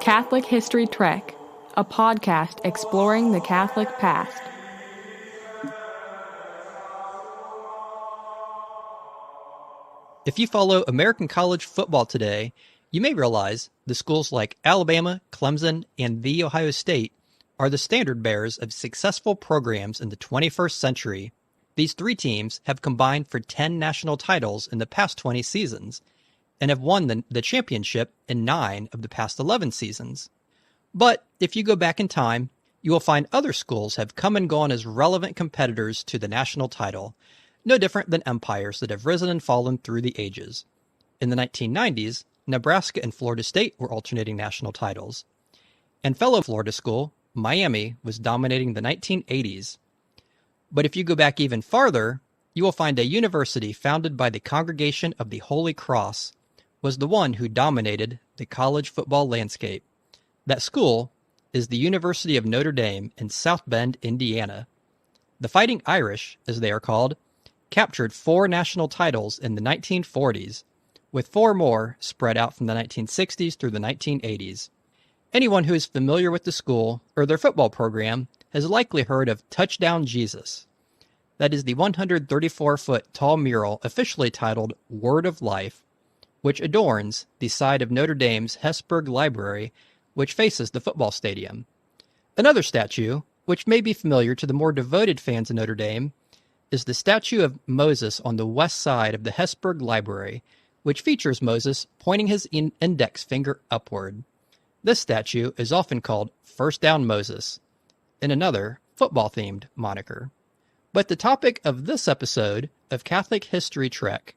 Catholic History Trek, a podcast exploring the Catholic past. If you follow American college football today, you may realize the schools like Alabama, Clemson, and The Ohio State are the standard bearers of successful programs in the 21st century. These three teams have combined for 10 national titles in the past 20 seasons, and have won the championship in 9 of the past 11 seasons. But if you go back in time, you will find other schools have come and gone as relevant competitors to the national title, no different than empires that have risen and fallen through the ages. In the 1990s, Nebraska and Florida State were alternating national titles, and fellow Florida school, Miami, was dominating the 1980s. But if you go back even farther, you will find a university founded by the Congregation of the Holy Cross was the one who dominated the college football landscape. That school is the University of Notre Dame in South Bend, Indiana. The Fighting Irish, as they are called, captured 4 national titles in the 1940s, with 4 more spread out from the 1960s through the 1980s. Anyone who is familiar with the school or their football program has likely heard of Touchdown Jesus. That is the 134-foot tall mural officially titled Word of Life, which adorns the side of Notre Dame's Hesburgh Library, which faces the football stadium. Another statue, which may be familiar to the more devoted fans of Notre Dame, is the statue of Moses on the west side of the Hesburgh Library, which features Moses pointing his index finger upward. This statue is often called First Down Moses, in another football-themed moniker. But the topic of this episode of Catholic History Trek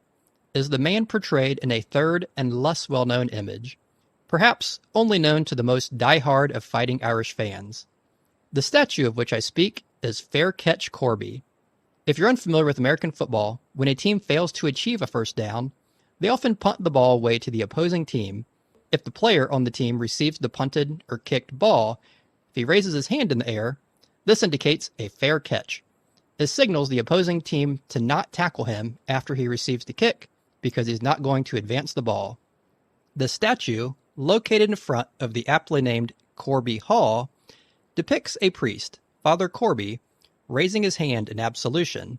is the man portrayed in a third and less well-known image, perhaps only known to the most die-hard of Fighting Irish fans. The statue of which I speak is Fair Catch Corby. If you're unfamiliar with American football, when a team fails to achieve a first down, they often punt the ball away to the opposing team. If the player on the team receives the punted or kicked ball, if he raises his hand in the air, this indicates a fair catch. This signals the opposing team to not tackle him after he receives the kick, because he's not going to advance the ball. The statue, located in front of the aptly named Corby Hall, depicts a priest, Father Corby, raising his hand in absolution.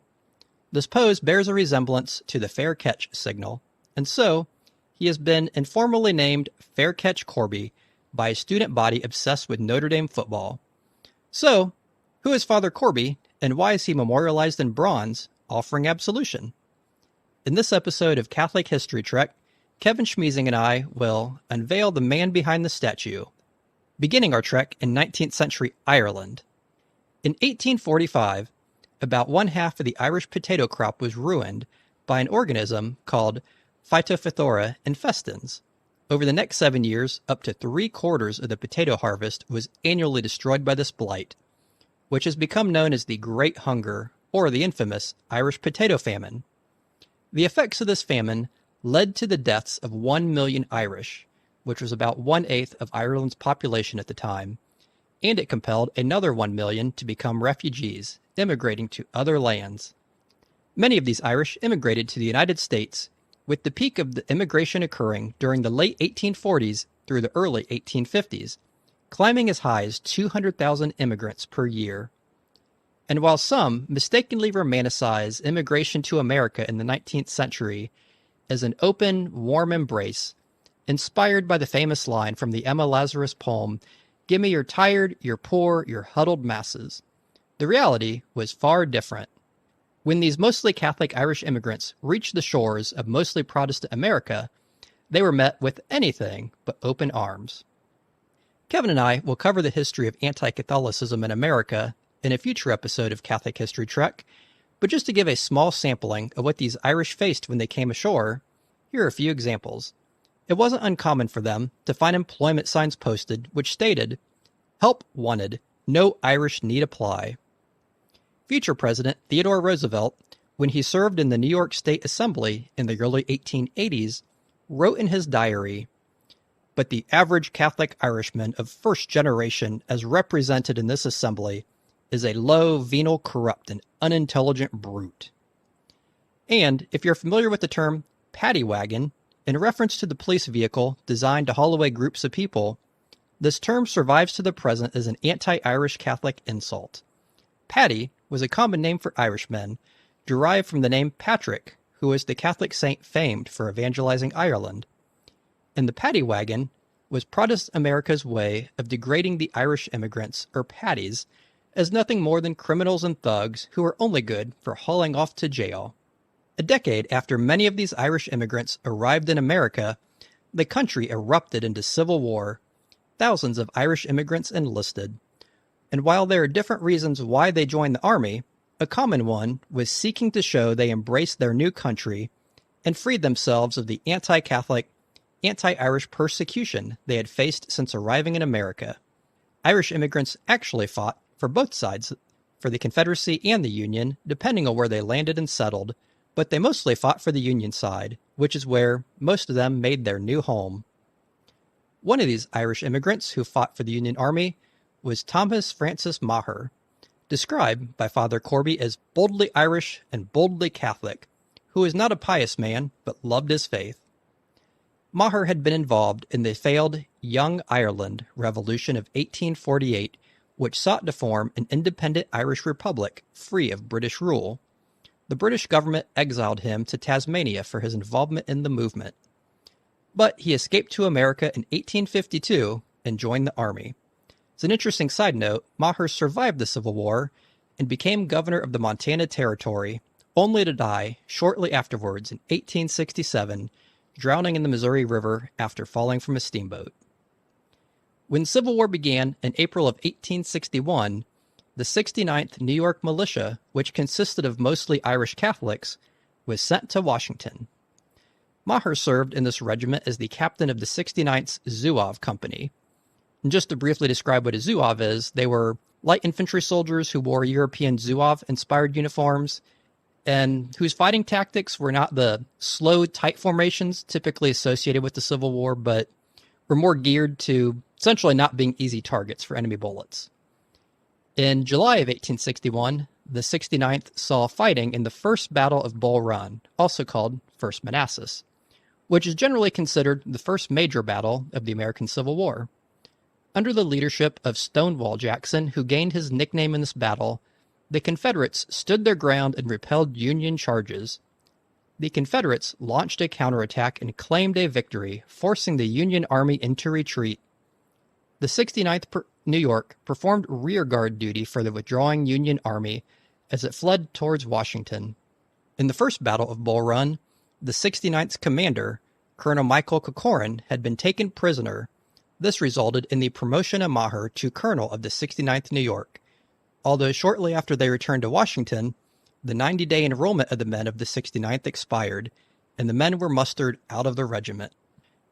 This pose bears a resemblance to the fair catch signal, and so he has been informally named Fair Catch Corby by a student body obsessed with Notre Dame football. So, who is Father Corby, and why is he memorialized in bronze, offering absolution? In this episode of Catholic History Trek, Kevin Schmeezing and I will unveil the man behind the statue, beginning our trek in 19th century Ireland. In 1845, about one half of the Irish potato crop was ruined by an organism called Phytophthora infestans. Over the next 7 years, up to 3/4 of the potato harvest was annually destroyed by this blight, which has become known as the Great Hunger, or the infamous Irish potato famine. The effects of this famine led to the deaths of 1 million Irish, which was about 1/8 of Ireland's population at the time, and it compelled another 1 million to become refugees, immigrating to other lands. Many of these Irish immigrated to the United States, with the peak of the immigration occurring during the late 1840s through the early 1850s, climbing as high as 200,000 immigrants per year. And while some mistakenly romanticize immigration to America in the 19th century as an open, warm embrace, inspired by the famous line from the Emma Lazarus poem, "Give me your tired, your poor, your huddled masses," the reality was far different. When these mostly Catholic Irish immigrants reached the shores of mostly Protestant America, they were met with anything but open arms. Kevin and I will cover the history of anti-Catholicism in America in a future episode of Catholic History Trek, but just to give a small sampling of what these Irish faced when they came ashore, here are a few examples. It wasn't uncommon for them to find employment signs posted which stated, "Help wanted, no Irish need apply." Future President Theodore Roosevelt, when he served in the New York State Assembly in the early 1880s, wrote in his diary, "But the average Catholic Irishman of first generation as represented in this assembly is a low, venal, corrupt, and unintelligent brute." And if you're familiar with the term paddy wagon, in reference to the police vehicle designed to haul away groups of people, This term survives to the present as an anti-Irish Catholic insult. Paddy was a common name for Irishmen, derived from the name Patrick, who was the Catholic saint famed for evangelizing Ireland. And the paddy wagon was Protestant America's way of degrading the Irish immigrants, or paddies, as nothing more than criminals and thugs who were only good for hauling off to jail. A decade after many of these Irish immigrants arrived in America, the country erupted into civil war. Thousands of Irish immigrants enlisted. And while there are different reasons why they joined the army, a common one was seeking to show they embraced their new country and freed themselves of the anti-Catholic, anti-Irish persecution they had faced since arriving in America. Irish immigrants actually fought for both sides, for the Confederacy and the Union, depending on where they landed and settled, but they mostly fought for the Union side, which is where most of them made their new home. One of these Irish immigrants who fought for the Union Army was Thomas Francis Maher, described by Father Corby as boldly Irish and boldly Catholic, who was not a pious man, but loved his faith. Maher had been involved in the failed Young Ireland Revolution of 1848, which sought to form an independent Irish republic free of British rule. The British government exiled him to Tasmania for his involvement in the movement. But he escaped to America in 1852 and joined the army. As an interesting side note, Maher survived the Civil War and became governor of the Montana Territory, only to die shortly afterwards in 1867, drowning in the Missouri River after falling from a steamboat. When the Civil War began in April of 1861, the 69th New York Militia, which consisted of mostly Irish Catholics, was sent to Washington. Maher served in this regiment as the captain of the 69th Zouave Company. And just to briefly describe what a Zouave is, they were light infantry soldiers who wore European Zouave-inspired uniforms and whose fighting tactics were not the slow, tight formations typically associated with the Civil War, but were more geared to essentially not being easy targets for enemy bullets. In July of 1861, the 69th saw fighting in the First Battle of Bull Run, also called First Manassas, which is generally considered the first major battle of the American Civil War. Under the leadership of Stonewall Jackson, who gained his nickname in this battle, the Confederates stood their ground and repelled Union charges. The Confederates launched a counterattack and claimed a victory, forcing the Union Army into retreat. The 69th New York performed rearguard duty for the withdrawing Union Army as it fled towards Washington. In the First Battle of Bull Run, the 69th's commander, Colonel Michael Corcoran, had been taken prisoner. This resulted in the promotion of Maher to colonel of the 69th New York. Although shortly after they returned to Washington, the 90-day enrollment of the men of the 69th expired, and the men were mustered out of the regiment.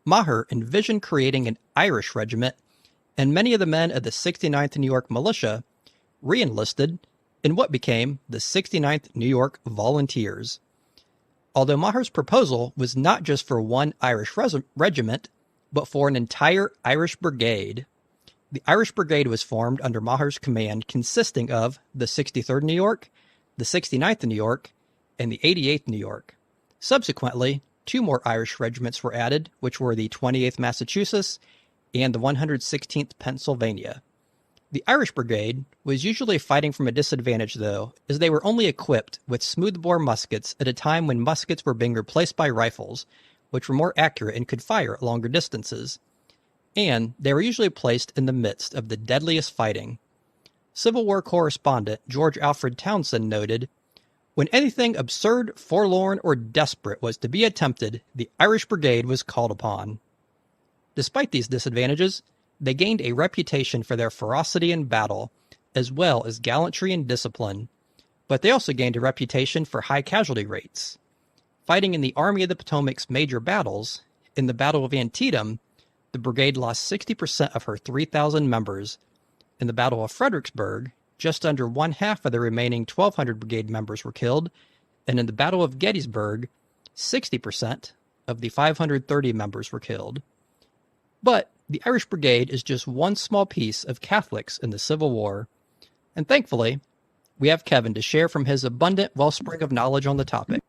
Maher envisioned creating an Irish regiment, and many of the men of the 69th New York Militia re-enlisted in what became the 69th New York Volunteers. Although Maher's proposal was not just for one Irish regiment, but for an entire Irish Brigade. The Irish Brigade was formed under Maher's command, consisting of the 63rd New York, the 69th New York, and the 88th New York. Subsequently, two more Irish regiments were added, which were the 28th Massachusetts and the 116th Pennsylvania. The Irish Brigade was usually fighting from a disadvantage, though, as they were only equipped with smoothbore muskets at a time when muskets were being replaced by rifles, which were more accurate and could fire at longer distances. And they were usually placed in the midst of the deadliest fighting. Civil War correspondent George Alfred Townsend noted, "When anything absurd, forlorn, or desperate was to be attempted, the Irish Brigade was called upon." Despite these disadvantages, they gained a reputation for their ferocity in battle, as well as gallantry and discipline, but they also gained a reputation for high casualty rates. Fighting in the Army of the Potomac's major battles, in the Battle of Antietam, the brigade lost 60% of her 3,000 members. In the Battle of Fredericksburg, just under one-half of the remaining 1,200 brigade members were killed, and in the Battle of Gettysburg, 60% of the 530 members were killed. But the Irish Brigade is just one small piece of Catholics in the Civil War, and thankfully, we have Kevin to share from his abundant wellspring of knowledge on the topic.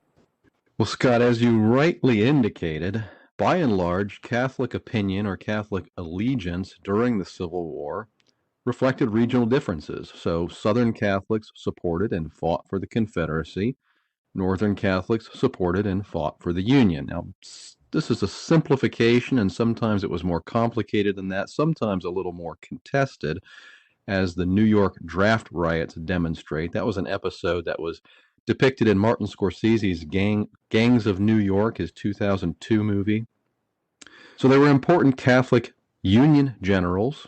Well, Scott, as you rightly indicated, By and large, Catholic opinion or Catholic allegiance during the Civil War reflected regional differences. So Southern Catholics supported and fought for the Confederacy. Northern Catholics supported and fought for the Union. Now, this is a simplification, and sometimes it was more complicated than that, sometimes a little more contested, as the New York draft riots demonstrate. That was an episode that was depicted in Martin Scorsese's Gangs of New York, his 2002 movie. So there were important Catholic Union generals.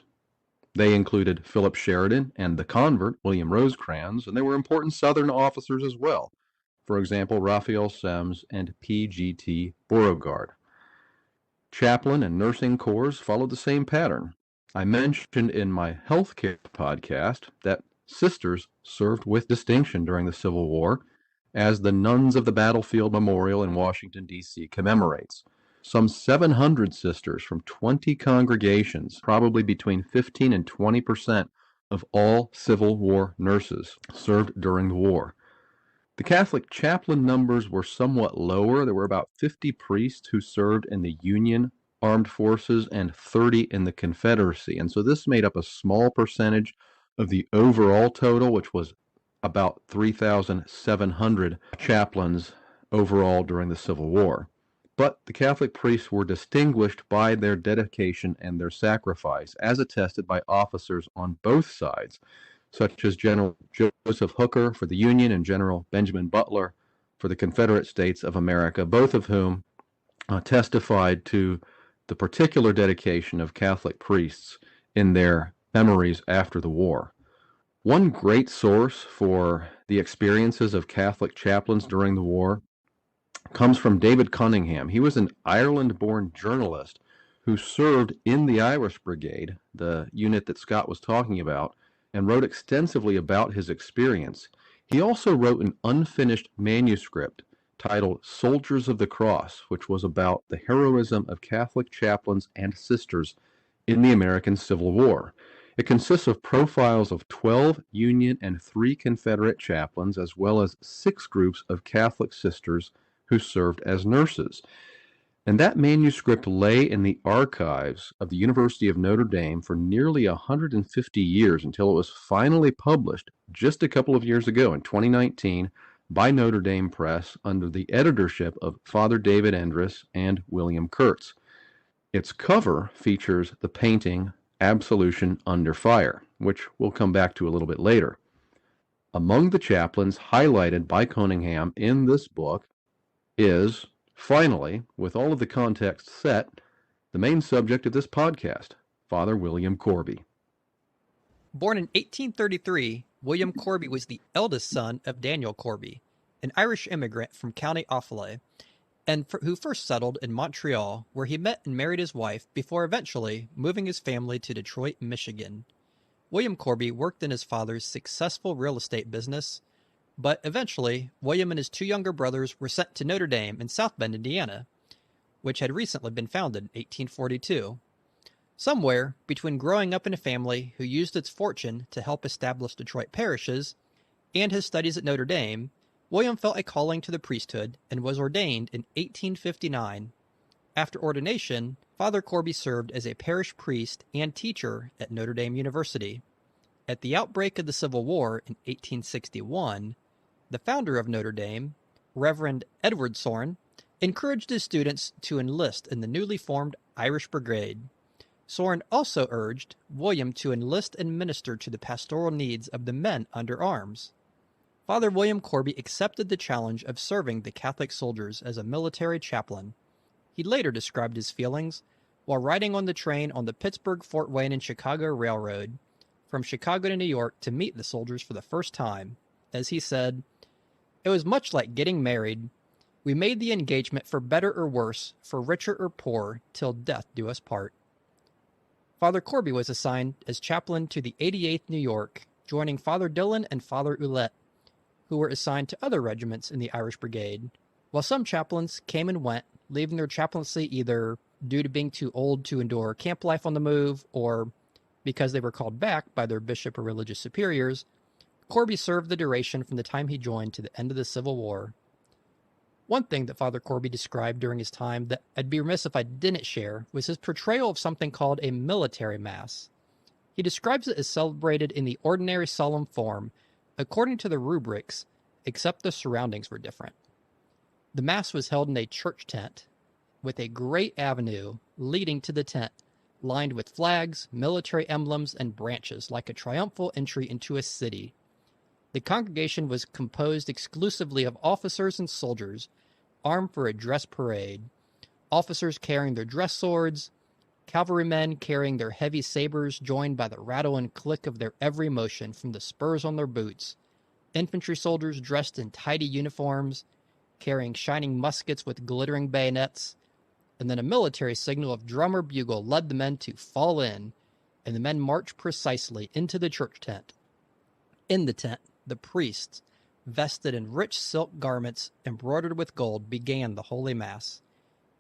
They included Philip Sheridan and the convert, William Rosecrans, and there were important Southern officers as well. For example, Raphael Semmes and P.G.T. Beauregard. Chaplain and nursing corps followed the same pattern. I mentioned in my healthcare podcast that sisters served with distinction during the Civil War, as the Nuns of the Battlefield Memorial in Washington, D.C. commemorates. Some 700 sisters from 20 congregations, probably between 15 and 20% of all Civil War nurses, served during the war. The Catholic chaplain numbers were somewhat lower. There were about 50 priests who served in the Union Armed Forces and 30 in the Confederacy. And so this made up a small percentage of the overall total, which was about 3,700 chaplains overall during the Civil War. But the Catholic priests were distinguished by their dedication and their sacrifice, as attested by officers on both sides, such as General Joseph Hooker for the Union and General Benjamin Butler for the Confederate States of America, both of whom testified to the particular dedication of Catholic priests in their memories after the war. One great source for the experiences of Catholic chaplains during the war comes from David Cunningham. He was an Ireland-born journalist who served in the Irish Brigade, the unit that Scott was talking about, and wrote extensively about his experience. He also wrote an unfinished manuscript titled Soldiers of the Cross, which was about the heroism of Catholic chaplains and sisters in the American Civil War. It consists of profiles of 12 Union and 3 Confederate chaplains, as well as 6 groups of Catholic sisters who served as nurses. And that manuscript lay in the archives of the University of Notre Dame for nearly 150 years until it was finally published just a couple of years ago in 2019 by Notre Dame Press under the editorship of Father David Endress and William Kurtz. Its cover features the painting Absolution Under Fire, which we'll come back to a little bit later. Among the chaplains highlighted by Cunningham in this book is, finally, with all of the context set, the main subject of this podcast, Father William Corby. Born in 1833, William Corby was the eldest son of Daniel Corby, an Irish immigrant from County Offaly, and who first settled in Montreal, where he met and married his wife before eventually moving his family to Detroit, Michigan. William Corby worked in his father's successful real estate business, but eventually, William and his 2 younger brothers were sent to Notre Dame in South Bend, Indiana, which had recently been founded in 1842. Somewhere between growing up in a family who used its fortune to help establish Detroit parishes and his studies at Notre Dame, William felt a calling to the priesthood and was ordained in 1859. After ordination, Father Corby served as a parish priest and teacher at Notre Dame University. At the outbreak of the Civil War in 1861, the founder of Notre Dame, Reverend Edward Sorin, encouraged his students to enlist in the newly formed Irish Brigade. Sorin also urged William to enlist and minister to the pastoral needs of the men under arms. Father William Corby accepted the challenge of serving the Catholic soldiers as a military chaplain. He later described his feelings while riding on the train on the Pittsburgh-Fort Wayne and Chicago Railroad from Chicago to New York to meet the soldiers for the first time. As he said, "It was much like getting married. We made the engagement for better or worse, for richer or poor, till death do us part." Father Corby was assigned as chaplain to the 88th New York, joining Father Dillon and Father Ouellette, who were assigned to other regiments in the Irish Brigade, while some chaplains came and went, leaving their chaplaincy either due to being too old to endure camp life on the move or because they were called back by their bishop or religious superiors. Corby served the duration from the time he joined to the end of the Civil War. One thing that Father Corby described during his time that I'd be remiss if I didn't share was his portrayal of something called a military mass. He describes it as celebrated in the ordinary solemn form, according to the rubrics, except the surroundings were different. The mass was held in a church tent, with a great avenue leading to the tent, lined with flags, military emblems, and branches, like a triumphal entry into a city. The congregation was composed exclusively of officers and soldiers, armed for a dress parade, officers carrying their dress swords, cavalrymen carrying their heavy sabers joined by the rattle and click of their every motion from the spurs on their boots, infantry soldiers dressed in tidy uniforms, carrying shining muskets with glittering bayonets, and then a military signal of drum or bugle led the men to fall in, and the men marched precisely into the church tent. In the tent, the priests, vested in rich silk garments embroidered with gold, began the Holy Mass.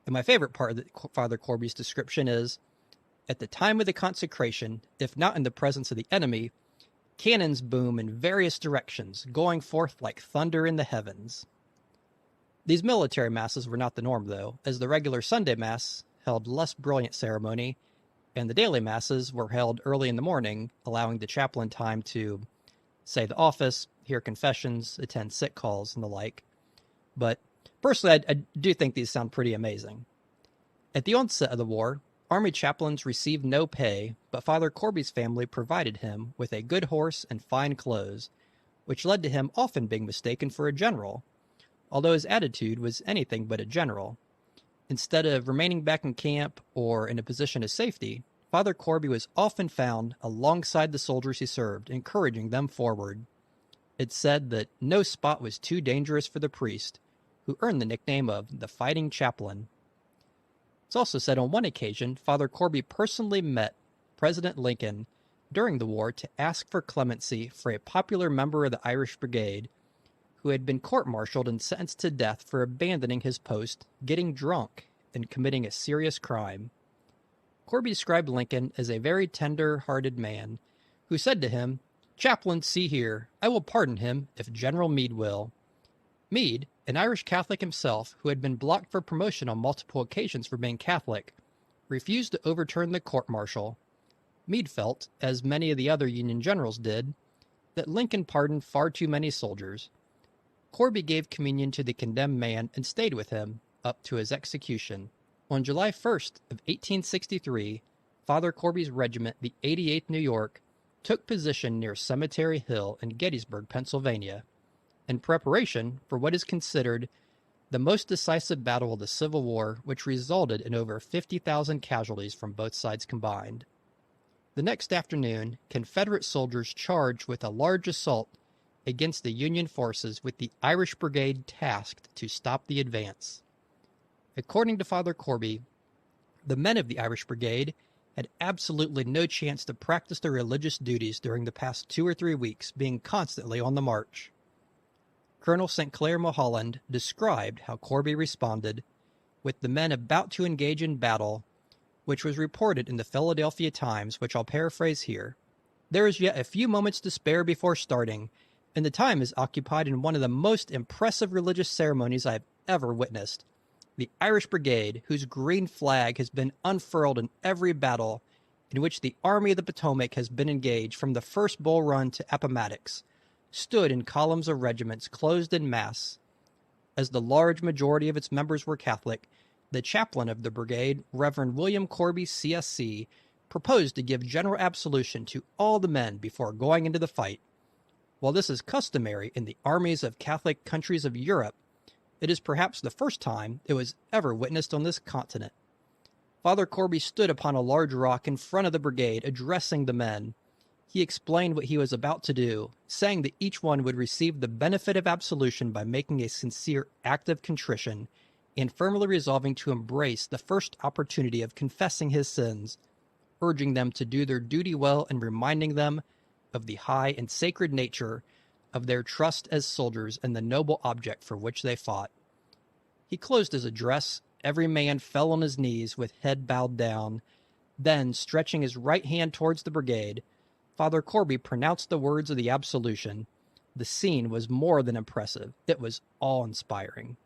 And my favorite part of Father Corby's description is, at the time of the consecration, if not in the presence of the enemy, cannons boom in various directions, going forth like thunder in the heavens. These military masses were not the norm, though, as the regular Sunday Mass held less brilliant ceremony, and the daily Masses were held early in the morning, allowing the chaplain time to say the office, hear confessions, attend sick calls, and the like. But personally, I do think these sound pretty amazing. At the onset of the war, Army chaplains received no pay, but Father Corby's family provided him with a good horse and fine clothes, which led to him often being mistaken for a general, although his attitude was anything but a general. Instead of remaining back in camp or in a position of safety, Father Corby was often found alongside the soldiers he served, encouraging them forward. It's said that no spot was too dangerous for the priest, who earned the nickname of the Fighting Chaplain. It's also said on one occasion, Father Corby personally met President Lincoln during the war to ask for clemency for a popular member of the Irish Brigade who had been court-martialed and sentenced to death for abandoning his post, getting drunk, and committing a serious crime. Corby described Lincoln as a very tender-hearted man, who said to him, "Chaplain, see here, I will pardon him if General Meade will." Meade, an Irish Catholic himself who had been blocked for promotion on multiple occasions for being Catholic, refused to overturn the court-martial. Meade felt, as many of the other Union generals did, that Lincoln pardoned far too many soldiers. Corby gave communion to the condemned man and stayed with him up to his execution. On July 1st of 1863, Father Corby's regiment, the 88th New York, took position near Cemetery Hill in Gettysburg, Pennsylvania, in preparation for what is considered the most decisive battle of the Civil War, which resulted in over 50,000 casualties from both sides combined. The next afternoon, Confederate soldiers charged with a large assault against the Union forces, with the Irish Brigade tasked to stop the advance. According to Father Corby, the men of the Irish Brigade had absolutely no chance to practice their religious duties during the past 2 or 3 weeks, being constantly on the march. Colonel St. Clair Mulholland described how Corby responded, with the men about to engage in battle, which was reported in the Philadelphia Times, which I'll paraphrase here. "There is yet a few moments to spare before starting, and the time is occupied in one of the most impressive religious ceremonies I have ever witnessed. The Irish Brigade, whose green flag has been unfurled in every battle in which the Army of the Potomac has been engaged from the first Bull Run to Appomattox, stood in columns of regiments closed in mass. As the large majority of its members were Catholic, the chaplain of the brigade, Reverend William Corby, CSC, proposed to give general absolution to all the men before going into the fight. While this is customary in the armies of Catholic countries of Europe, it is perhaps the first time it was ever witnessed on this continent. Father Corby stood upon a large rock in front of the brigade, addressing the men. He explained what he was about to do, saying that each one would receive the benefit of absolution by making a sincere act of contrition, and firmly resolving to embrace the first opportunity of confessing his sins, urging them to do their duty well and reminding them of the high and sacred nature of their trust as soldiers and the noble object for which they fought. He closed his address. Every man fell on his knees with head bowed down. Then, stretching his right hand towards the brigade, Father Corby pronounced the words of the absolution. The scene was more than impressive. It was awe-inspiring.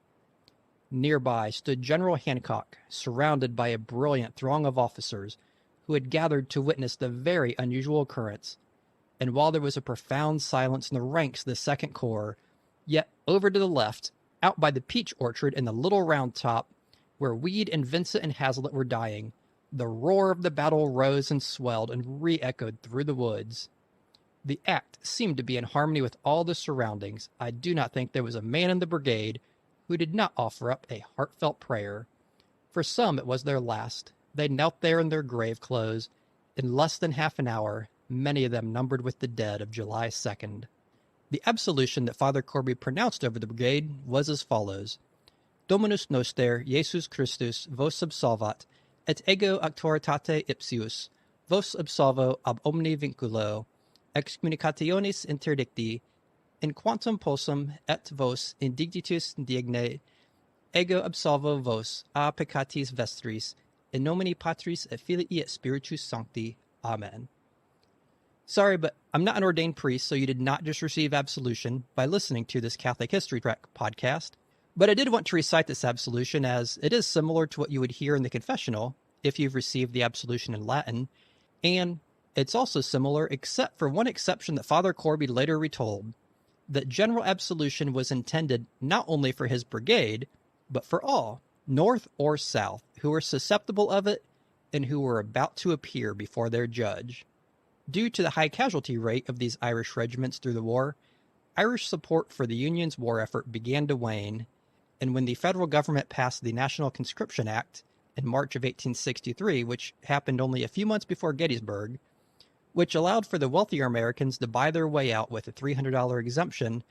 Nearby stood General Hancock, surrounded by a brilliant throng of officers who had gathered to witness the very unusual occurrence. And while there was a profound silence in the ranks of the Second Corps, yet over to the left, out by the peach orchard in the Little Round Top, where Weed and Vincent and Hazlitt were dying, the roar of the battle rose and swelled and re-echoed through the woods. The act seemed to be in harmony with all the surroundings. I do not think there was a man in the brigade who did not offer up a heartfelt prayer. For some it was their last. They knelt there in their grave clothes. In less than half an hour, many of them numbered with the dead of July 2nd. The absolution that Father Corby pronounced over the brigade was as follows: Dominus noster, Jesus Christus, vos absolvat, et ego auctoritate ipsius, vos absolvo ab omni vinculo, excommunicationis interdicti, in quantum possum et vos indignitus digne, ego absolvo vos a peccatis vestris, in nomine Patris et Filii et Spiritus Sancti. Amen. Sorry, but I'm not an ordained priest, so you did not just receive absolution by listening to this Catholic History Trek podcast. But I did want to recite this absolution, as it is similar to what you would hear in the confessional if you've received the absolution in Latin, and it's also similar except for one exception that Father Corby later retold, that general absolution was intended not only for his brigade, but for all, north or south, who were susceptible of it and who were about to appear before their judge. Due to the high casualty rate of these Irish regiments through the war, Irish support for the Union's war effort began to wane, and when the federal government passed the National Conscription Act in March of 1863, which happened only a few months before Gettysburg, which allowed for the wealthier Americans to buy their way out with a $300 exemption,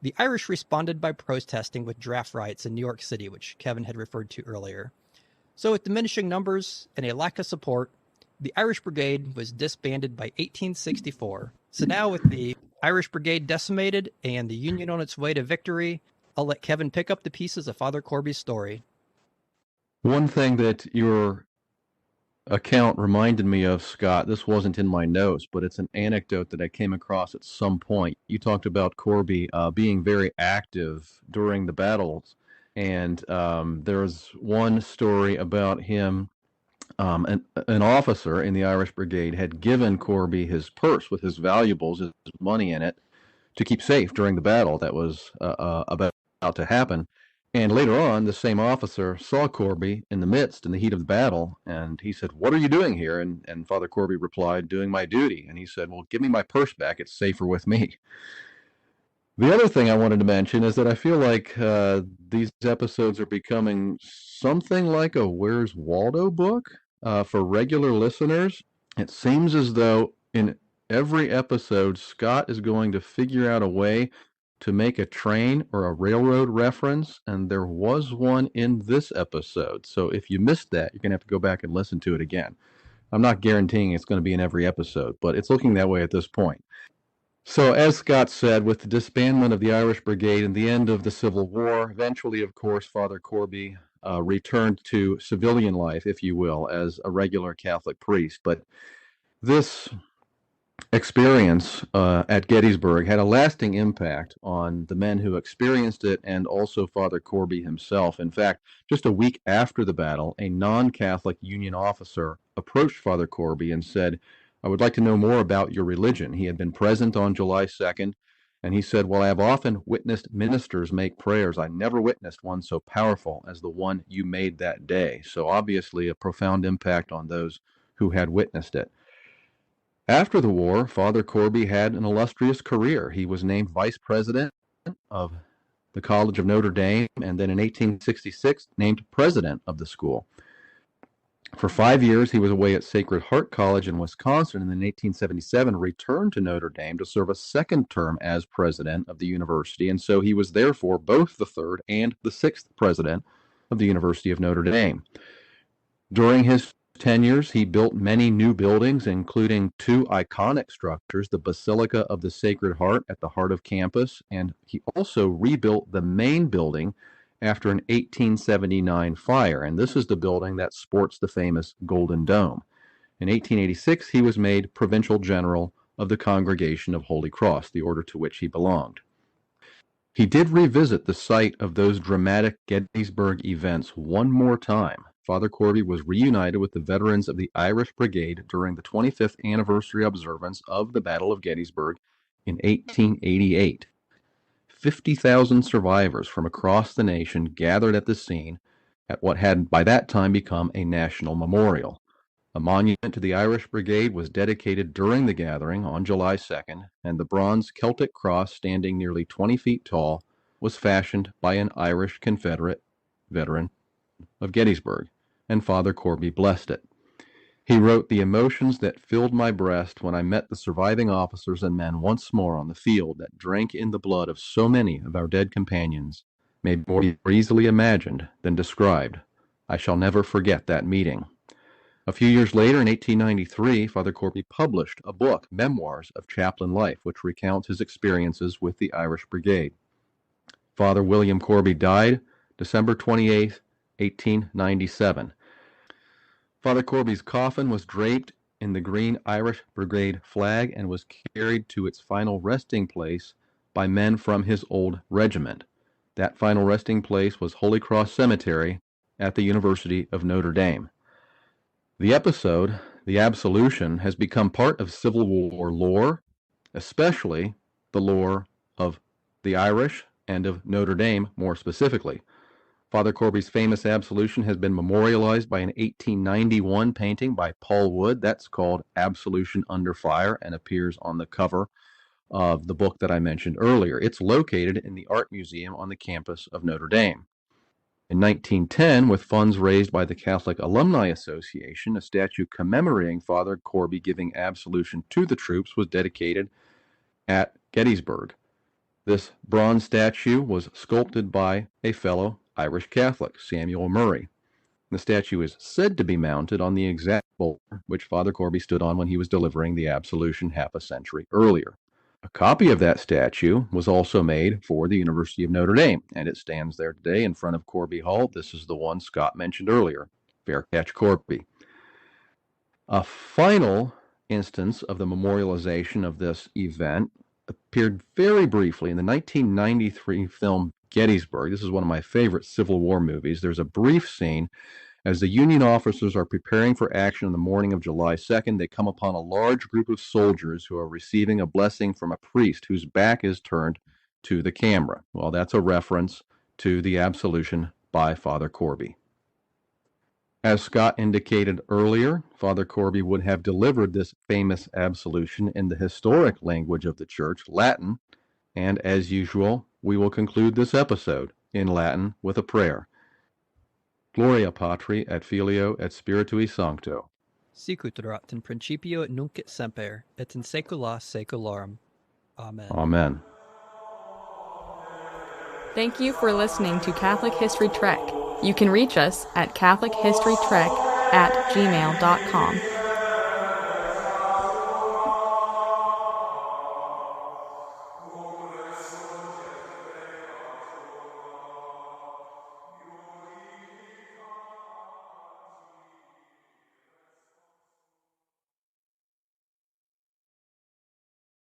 the Irish responded by protesting with draft riots in New York City, which Kevin had referred to earlier. So with diminishing numbers and a lack of support, the Irish Brigade was disbanded by 1864. So now with the Irish Brigade decimated and the Union on its way to victory, I'll let Kevin pick up the pieces of Father Corby's story. One thing that your account reminded me of, Scott, this wasn't in my notes, but it's an anecdote that I came across at some point. You talked about Corby being very active during the battles, and there's one story about him. An officer in the Irish Brigade had given Corby his purse with his valuables, his money in it, to keep safe during the battle that was about to happen. And later on, the same officer saw Corby in the heat of the battle, and he said, "What are you doing here?" And Father Corby replied, "Doing my duty." And he said, "Well, give me my purse back. It's safer with me." The other thing I wanted to mention is that I feel like these episodes are becoming something like a Where's Waldo book for regular listeners. It seems as though in every episode, Scott is going to figure out a way to make a train or a railroad reference, and there was one in this episode. So if you missed that, you're going to have to go back and listen to it again. I'm not guaranteeing it's going to be in every episode, but it's looking that way at this point. So as Scott said, with the disbandment of the Irish Brigade and the end of the Civil War, eventually, of course, Father Corby returned to civilian life, if you will, as a regular Catholic priest. But this experience at Gettysburg had a lasting impact on the men who experienced it and also Father Corby himself. In fact, just a week after the battle, a non-Catholic Union officer approached Father Corby and said, "I would like to know more about your religion." He had been present on July 2nd, and he said, "Well, I have often witnessed ministers make prayers. I never witnessed one so powerful as the one you made that day." So obviously a profound impact on those who had witnessed it. After the war, Father Corby had an illustrious career. He was named vice president of the College of Notre Dame, and then in 1866 named president of the school. For 5 years, he was away at Sacred Heart College in Wisconsin, and in 1877 returned to Notre Dame to serve a second term as president of the university, and so he was therefore both the third and the sixth president of the University of Notre Dame. During his tenures, he built many new buildings, including two iconic structures, the Basilica of the Sacred Heart at the heart of campus, and he also rebuilt the main building after an 1879 fire, and this is the building that sports the famous Golden Dome. In 1886, he was made Provincial General of the Congregation of Holy Cross, the order to which he belonged. He did revisit the site of those dramatic Gettysburg events one more time. Father Corby was reunited with the veterans of the Irish Brigade during the 25th anniversary observance of the Battle of Gettysburg in 1888. 50,000 survivors from across the nation gathered at the scene at what had by that time become a national memorial. A monument to the Irish Brigade was dedicated during the gathering on July 2nd, and the bronze Celtic cross, standing nearly 20 feet tall, was fashioned by an Irish Confederate veteran of Gettysburg, and Father Corby blessed it. He wrote, "The emotions that filled my breast when I met the surviving officers and men once more on the field that drank in the blood of so many of our dead companions may be more easily imagined than described. I shall never forget that meeting." A few years later, in 1893, Father Corby published a book, Memoirs of Chaplain Life, which recounts his experiences with the Irish Brigade. Father William Corby died December 28, 1897. Father Corby's coffin was draped in the green Irish Brigade flag and was carried to its final resting place by men from his old regiment. That final resting place was Holy Cross Cemetery at the University of Notre Dame. The episode, the Absolution, has become part of Civil War lore, especially the lore of the Irish and of Notre Dame more specifically. Father Corby's famous Absolution has been memorialized by an 1891 painting by Paul Wood. That's called Absolution Under Fire and appears on the cover of the book that I mentioned earlier. It's located in the Art Museum on the campus of Notre Dame. In 1910, with funds raised by the Catholic Alumni Association, a statue commemorating Father Corby giving absolution to the troops was dedicated at Gettysburg. This bronze statue was sculpted by a fellow Irish Catholic, Samuel Murray. The statue is said to be mounted on the exact boulder which Father Corby stood on when he was delivering the absolution half a century earlier. A copy of that statue was also made for the University of Notre Dame, and it stands there today in front of Corby Hall. This is the one Scott mentioned earlier, Fair Catch Corby. A final instance of the memorialization of this event appeared very briefly in the 1993 film Gettysburg. This is one of my favorite Civil War movies. There's a brief scene as the Union officers are preparing for action on the morning of July 2nd. They come upon a large group of soldiers who are receiving a blessing from a priest whose back is turned to the camera. Well, that's a reference to the absolution by Father Corby. As Scott indicated earlier, Father Corby would have delivered this famous absolution in the historic language of the Church, Latin, and as usual, we will conclude this episode in Latin with a prayer. Gloria Patri et Filio et Spiritui Sancto. Sic ut erat in principio et nunc et semper, et in saecula saeculorum. Amen. Amen. Thank you for listening to Catholic History Trek. You can reach us at catholichistorytrek@gmail.com.